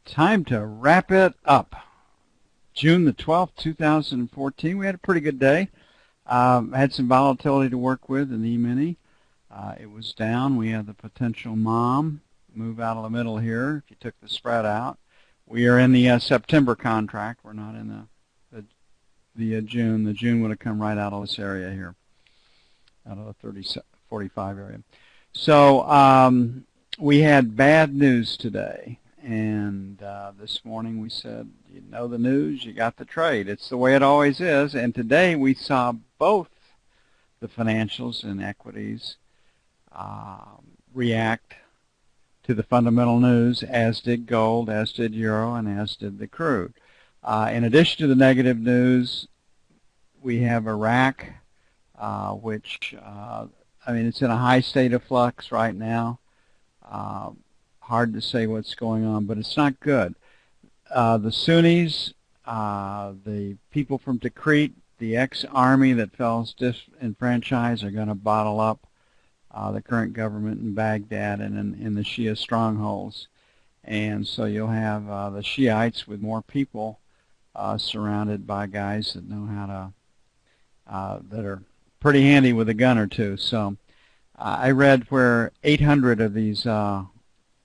Time to wrap it up. June the 12th, 2014. We had a pretty good day. Had some volatility to work with in the E-mini. It was down. We had the potential mom move out of the middle here if you took the spread out. We are in the September contract. We're not in the June. The June would have come right out of this area here, out of the 45 area. So we had bad news today. And this morning we said, you know the news, you got the trade. It's the way it always is. And today we saw both the financials and equities react to the fundamental news, as did gold, as did euro, and as did the crude. In addition to the negative news, we have Iraq, which, it's in a high state of flux right now. Hard to say what's going on, but it's not good. The Sunnis, the people from Tikrit, the ex-army that felt disenfranchised are going to bottle up the current government in Baghdad and in the Shia strongholds. And so you'll have the Shiites with more people surrounded by guys that know how to, that are pretty handy with a gun or two. So I read where 800 of these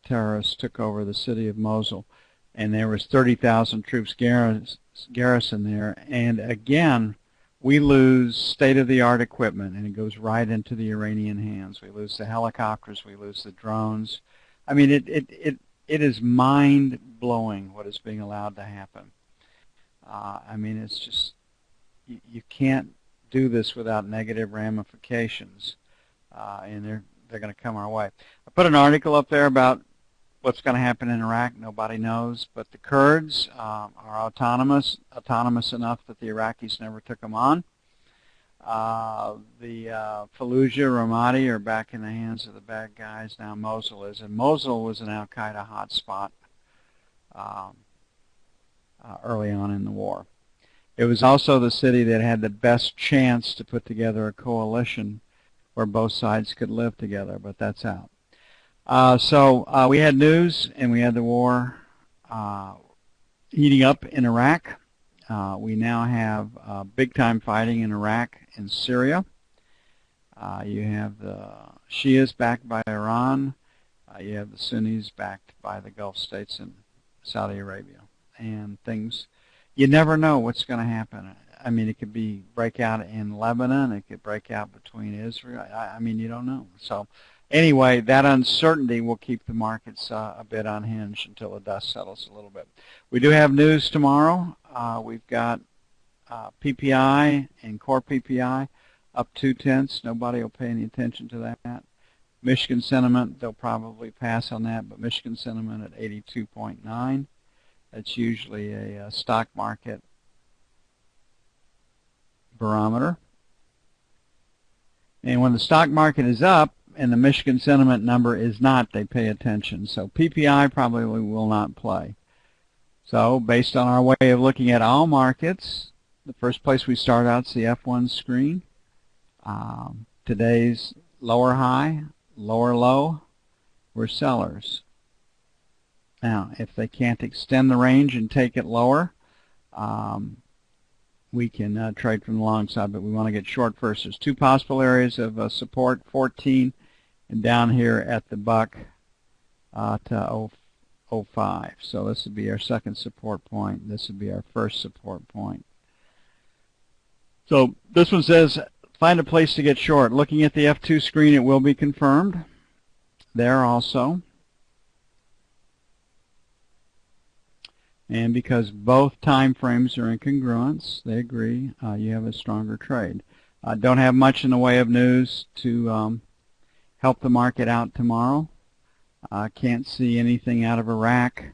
terrorists took over the city of Mosul, and there was 30,000 troops garrisoned there. And again, we lose state-of-the-art equipment, and it goes right into the Iranian hands. We lose the helicopters, we lose the drones. I mean, it is mind-blowing what is being allowed to happen. It's just, you can't do this without negative ramifications, and they're going to come our way. I put an article up there about what's going to happen in Iraq. Nobody knows, but the Kurds are autonomous enough that the Iraqis never took them on. The Fallujah, Ramadi are back in the hands of the bad guys. Now Mosul is, and Mosul was an al-Qaeda hotspot early on in the war. It was also the city that had the best chance to put together a coalition where both sides could live together, but that's out. So we had news, and we had the war heating up in Iraq. We now have big-time fighting in Iraq and Syria. You have the Shias backed by Iran. You have the Sunnis backed by the Gulf states and Saudi Arabia. And things, you never know what's going to happen. It could break out in Lebanon. It could break out between Israel. You don't know. So anyway, that uncertainty will keep the markets a bit unhinged until the dust settles a little bit. We do have news tomorrow. We've got PPI and core PPI up 0.2. Nobody will pay any attention to that. Michigan sentiment, they'll probably pass on that, but Michigan sentiment at 82.9. That's usually a stock market barometer. And when the stock market is up and the Michigan sentiment number is not, they pay attention. So PPI probably will not play. So based on our way of looking at all markets, the first place we start out is the F1 screen. Today's lower high, lower low, we're sellers. Now, if they can't extend the range and take it lower, we can trade from the long side, but we want to get short first. There's two possible areas of support, 14 and down here at the buck to 0.05. So this would be our second support point. This would be our first support point. So this one says, find a place to get short. Looking at the F2 screen, it will be confirmed there also. And because both time frames are in congruence, they agree, you have a stronger trade. Don't have much in the way of news to help the market out tomorrow. Can't see anything out of Iraq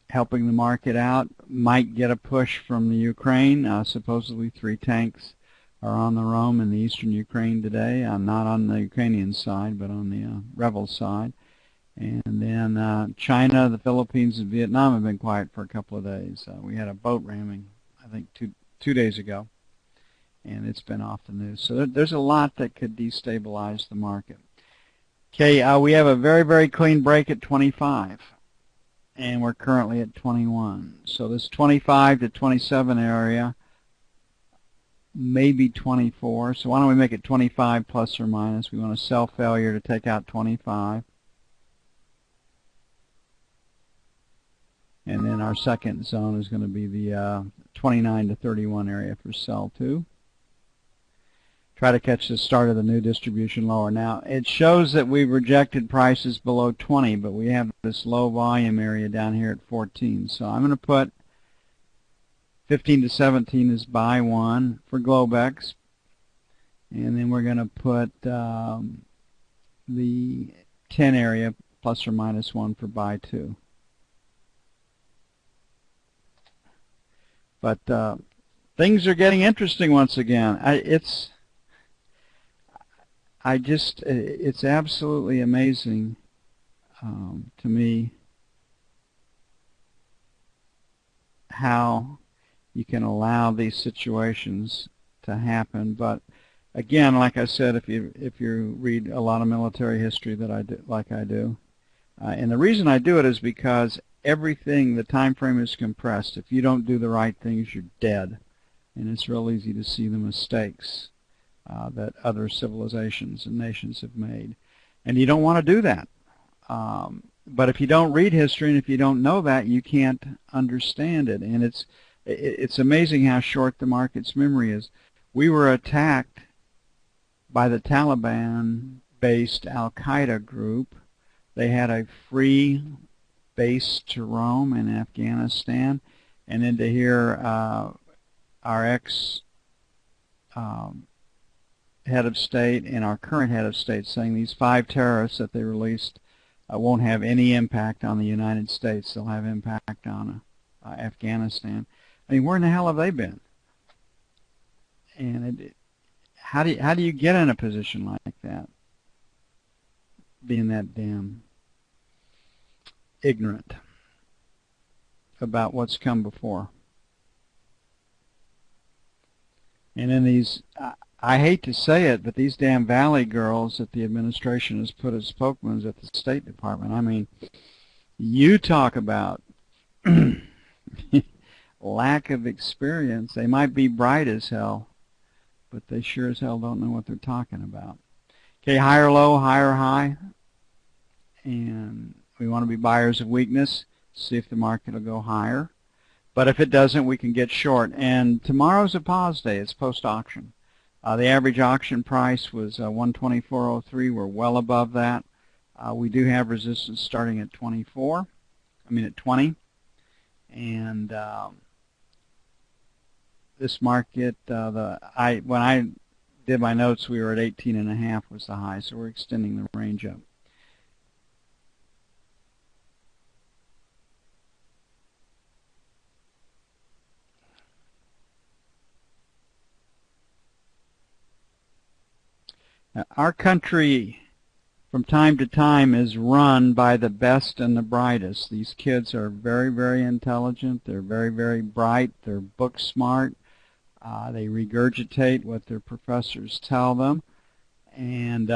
helping the market out. Might get a push from the Ukraine. Supposedly 3 tanks are on the roam in the eastern Ukraine today. Not on the Ukrainian side, but on the rebel side. And then China, the Philippines, and Vietnam have been quiet for a couple of days. We had a boat ramming, I think, two days ago, and it's been off the news. So there's a lot that could destabilize the market. Okay, we have a very, very clean break at 25, and we're currently at 21. So this 25 to 27 area, maybe 24. So why don't we make it 25 plus or minus? We want a sell failure to take out 25. And then our second zone is going to be the 29 to 31 area for sell 2. Try to catch the start of the new distribution lower. Now, it shows that we've rejected prices below 20, but we have this low volume area down here at 14. So I'm going to put 15 to 17 is buy 1 for Globex. And then we're going to put the 10 area plus or minus 1 for buy 2. But things are getting interesting once again. It's absolutely amazing to me how you can allow these situations to happen. But again, like I said, if you read a lot of military history that I do, like I do, and the reason I do it is because everything, the time frame is compressed. If you don't do the right things, you're dead, and it's real easy to see the mistakes that other civilizations and nations have made. And you don't want to do that. But if you don't read history and if you don't know that, you can't understand it. And it's amazing how short the market's memory is. We were attacked by the Taliban-based Al-Qaeda group. They had a free base to roam in Afghanistan. And then to hear our ex head of state and our current head of state saying these 5 terrorists that they released won't have any impact on the United States. They'll have impact on Afghanistan. I mean, where in the hell have they been? And how do you get in a position like that, being that damn ignorant about what's come before? And in these, I hate to say it, but these damn Valley girls that the administration has put as spokesmen at the State Department, I mean, you talk about lack of experience. They might be bright as hell, but they sure as hell don't know what they're talking about. Okay, higher low, higher high, and we want to be buyers of weakness, see if the market will go higher. But if it doesn't, we can get short. And tomorrow's a pause day. It's post-auction. The average auction price was 124.03. We're well above that. We do have resistance starting at 20. And this market, when I did my notes, we were at 18.5 was the high, so we're extending the range up. Now, our country, from time to time, is run by the best and the brightest. These kids are very, very intelligent. They're very, very bright. They're book smart. They regurgitate what their professors tell them. And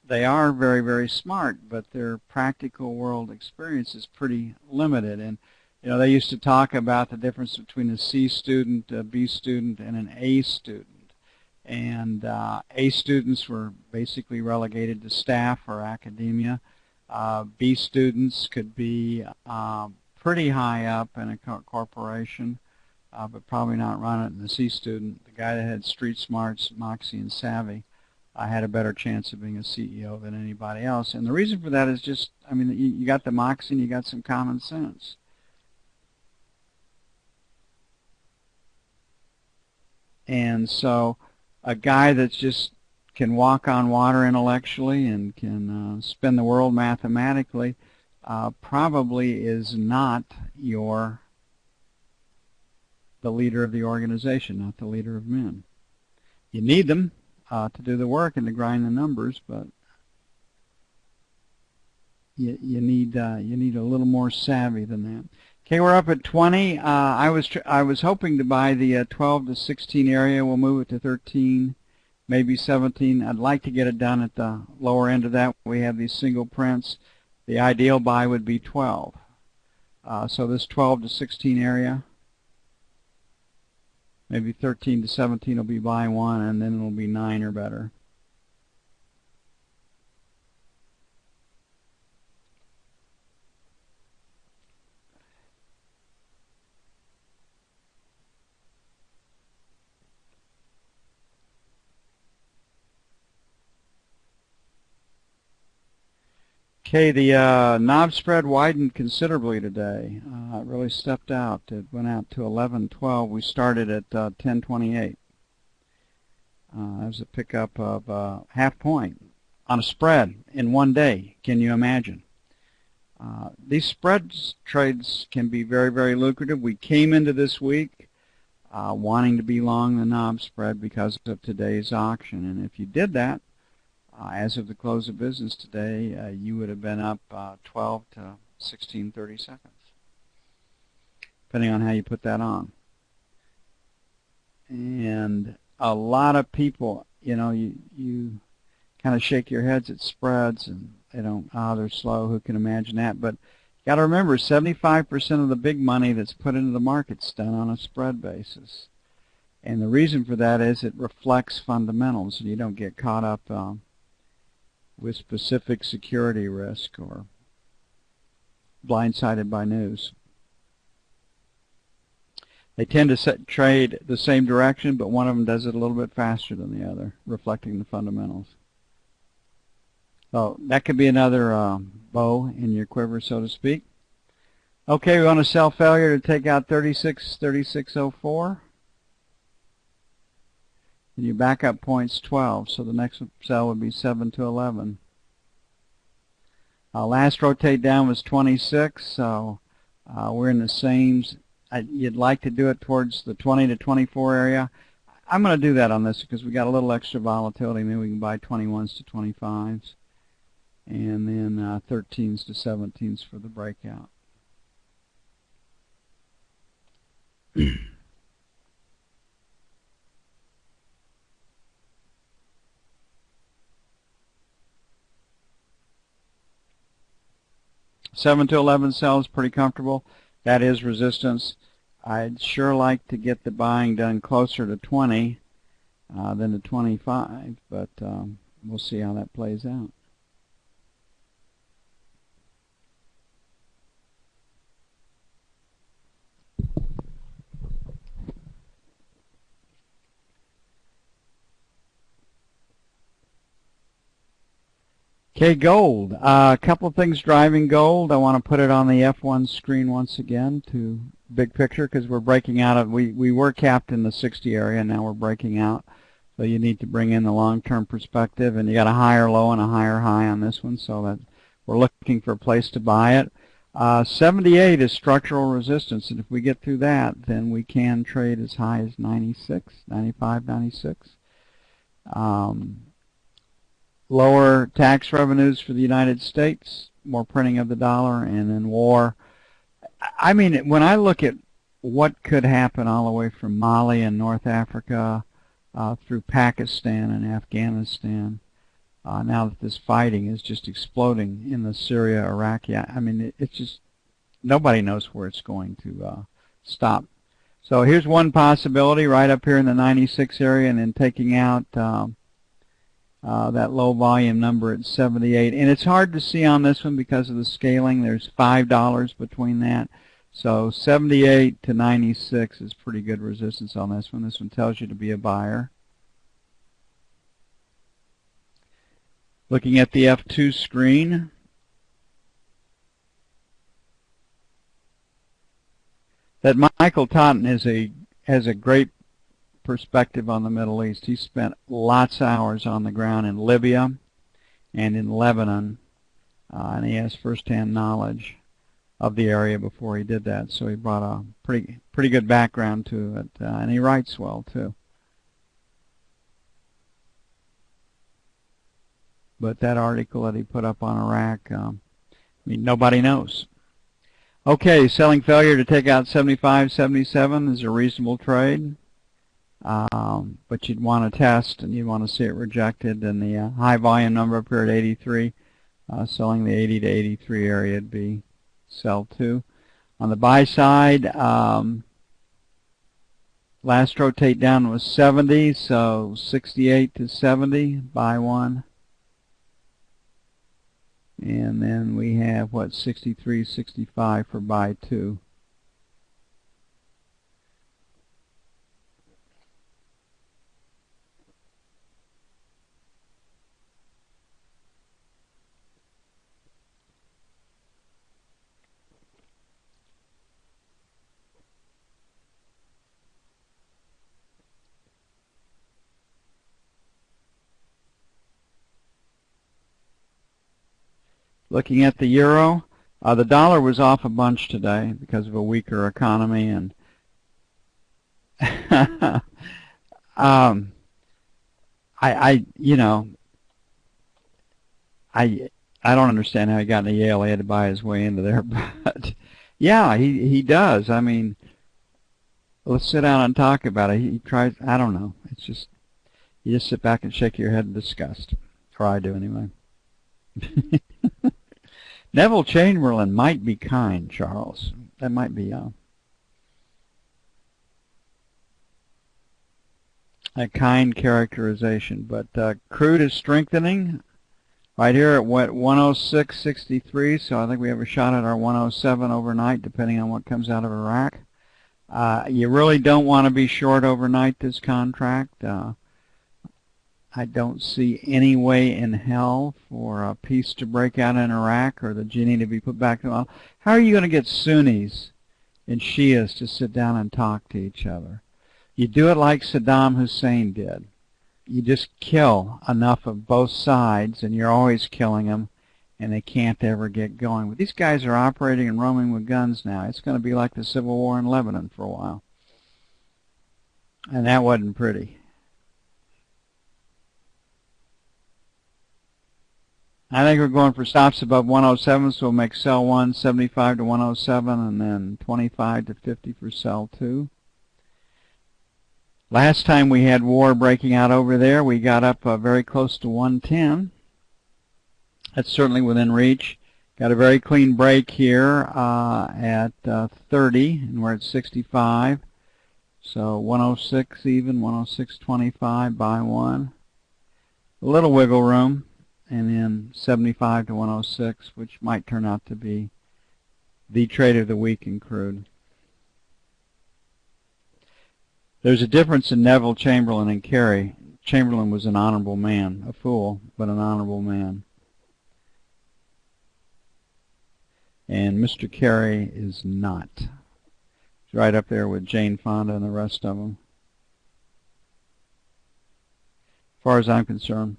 they are very, very smart, but their practical world experience is pretty limited. And they used to talk about the difference between a C student, a B student, and an A student. And A students were basically relegated to staff or academia. B students could be pretty high up in a corporation, but probably not run it. And the C student, the guy that had street smarts, moxie, and savvy, had a better chance of being a CEO than anybody else. And the reason for that is just, I mean, you got the moxie and you got some common sense. And so a guy that's just can walk on water intellectually and can spin the world mathematically probably is not the leader of the organization, not the leader of men. You need them to do the work and to grind the numbers, but you need a little more savvy than that. Okay, we're up at 20. I was hoping to buy the 12 to 16 area. We'll move it to 13 maybe 17. I'd like to get it done at the lower end of that. We have these single prints. The ideal buy would be 12. So this 12 to 16 area, maybe 13 to 17 will be buy one, and then it'll be 9 or better. Okay, the knob spread widened considerably today. It really stepped out. It went out to 11.12. We started at 10.28. That was a pickup of half point on a spread in one day. Can you imagine? These spreads trades can be very, very lucrative. We came into this week wanting to be long the knob spread because of today's auction, and if you did that, as of the close of business today, you would have been up 12 to 16.30 seconds, depending on how you put that on. And a lot of people, you know, you kind of shake your heads at spreads, and they don't, they're slow. Who can imagine that? But you got to remember, 75% of the big money that's put into the market's done on a spread basis. And the reason for that is it reflects fundamentals, and you don't get caught up with specific security risk or blindsided by news. They tend to trade the same direction, but one of them does it a little bit faster than the other, reflecting the fundamentals. So that could be another bow in your quiver, so to speak. Okay, we want to sell failure to take out 36.04. And your backup point's 12, so the next sell would be 7 to 11. Last rotate down was 26, so we're in the same. You'd like to do it towards the 20 to 24 area. I'm going to do that on this because we got a little extra volatility. Maybe we can buy 21s to 25s, and then 13s to 17s for the breakout. 7 to 11 sells pretty comfortable. That is resistance. I'd sure like to get the buying done closer to 20 than to 25, but we'll see how that plays out. Okay, gold. A couple of things driving gold. I want to put it on the F1 screen once again to big picture because we're breaking out of, we were capped in the 60 area, now we're breaking out. So you need to bring in the long-term perspective, and you got a higher low and a higher high on this one, so that we're looking for a place to buy it. 78 is structural resistance, and if we get through that, then we can trade as high as 96, 95, 96. Lower tax revenues for the United States, more printing of the dollar, and then war. I mean, when I look at what could happen all the way from Mali and North Africa through Pakistan and Afghanistan, now that this fighting is just exploding in the Syria, Iraq, I mean, it's just, nobody knows where it's going to stop. So here's one possibility right up here in the 96 area, and then taking out that low volume number at 78. And it's hard to see on this one because of the scaling. There's $5 between that. So 78 to 96 is pretty good resistance on this one. This one tells you to be a buyer. Looking at the F2 screen, that Michael Totten has a great perspective on the Middle East. He spent lots of hours on the ground in Libya and in Lebanon, and he has first-hand knowledge of the area before he did that. So he brought a pretty good background to it, and he writes well too. But that article that he put up on Iraq, I mean, nobody knows. Okay, selling failure to take out 75, 77 is a reasonable trade. but you'd want to test and you'd want to see it rejected. And the high volume number up here at 83, selling the 80 to 83 area would be sell 2. On the buy side, last rotate down was 70, so 68 to 70, buy 1. And then we have, what, 63, 65 for buy 2. Looking at the euro, the dollar was off a bunch today because of a weaker economy, and I don't understand how he got into Yale. He had to buy his way into there, but yeah, he does. I mean, let's sit down and talk about it. He tries. I don't know. It's just you just sit back and shake your head in disgust, or I do anyway. Neville Chamberlain might be kind, Charles. That might be a kind characterization. But crude is strengthening right here at what 106.63. So I think we have a shot at our 107 overnight, depending on what comes out of Iraq. You really don't want to be short overnight this contract. I don't see any way in hell for a peace to break out in Iraq or the genie to be put back to oil. How are you going to get Sunnis and Shias to sit down and talk to each other? You do it like Saddam Hussein did. You just kill enough of both sides, and you're always killing them, and they can't ever get going. But these guys are operating and roaming with guns now. It's going to be like the Civil War in Lebanon for a while. And that wasn't pretty. I think we're going for stops above 107, so we'll make sell 1, 75 to 107, and then 25 to 50 for sell 2. Last time we had war breaking out over there, we got up very close to 110. That's certainly within reach. Got a very clean break here at 30, and we're at 65. So 106 even, 106.25, buy 1. A little wiggle room. And then 75 to 106, which might turn out to be the trade of the week in crude. There's a difference in Neville Chamberlain and Kerry. Chamberlain was an honorable man, a fool, but an honorable man. And Mr. Kerry is not. He's right up there with Jane Fonda and the rest of them, as far as I'm concerned.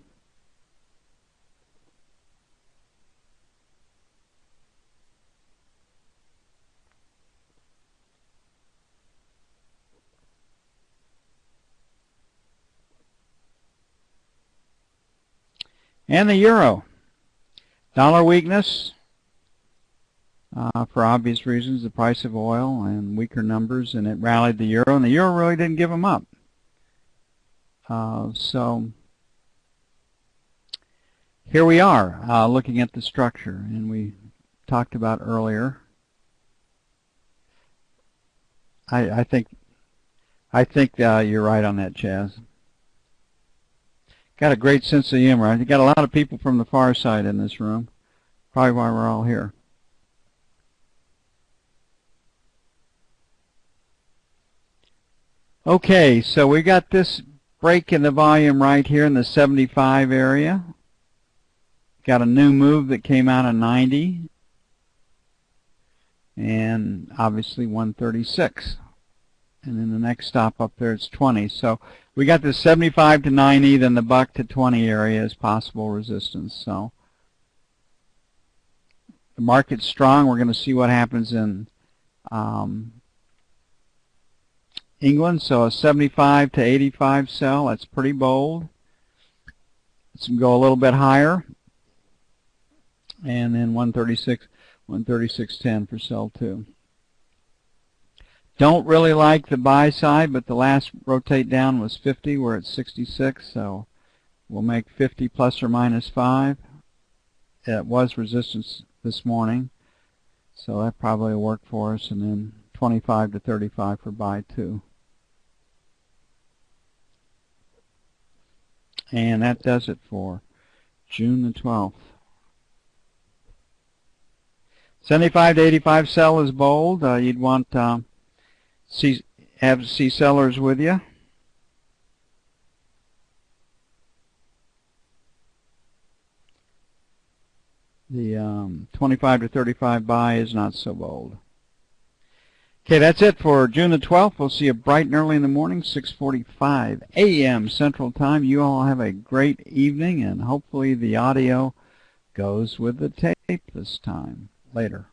And the euro. Dollar weakness, for obvious reasons, the price of oil and weaker numbers, and it rallied the euro, and the euro really didn't give them up. So here we are looking at the structure, and we talked about earlier. I think you're right on that, Chaz. Got a great sense of humor. You got a lot of people from the far side in this room. Probably why we're all here. Okay, so we got this break in the volume right here in the 75 area. Got a new move that came out of 90. And obviously 136. And then the next stop up there is 20. So we got this 75 to 90, then the buck to 20 area as possible resistance. So the market's strong. We're going to see what happens in England. So a 75 to 85 sell. That's pretty bold. Let's go a little bit higher. And then 136, 136.10 for sell 2. Don't really like the buy side, but the last rotate down was 50. We're at 66, so we'll make 50 plus or minus 5. It was resistance this morning, so that probably will work for us, and then 25 to 35 for buy 2. And that does it for June the 12th. 75 to 85 sell is bold. You'd want have sellers with you. The 25 to 35 buy is not so bold. Okay, that's it for June the 12th. We'll see you bright and early in the morning, 6:45 a.m. Central Time. You all have a great evening, and hopefully the audio goes with the tape this time. Later.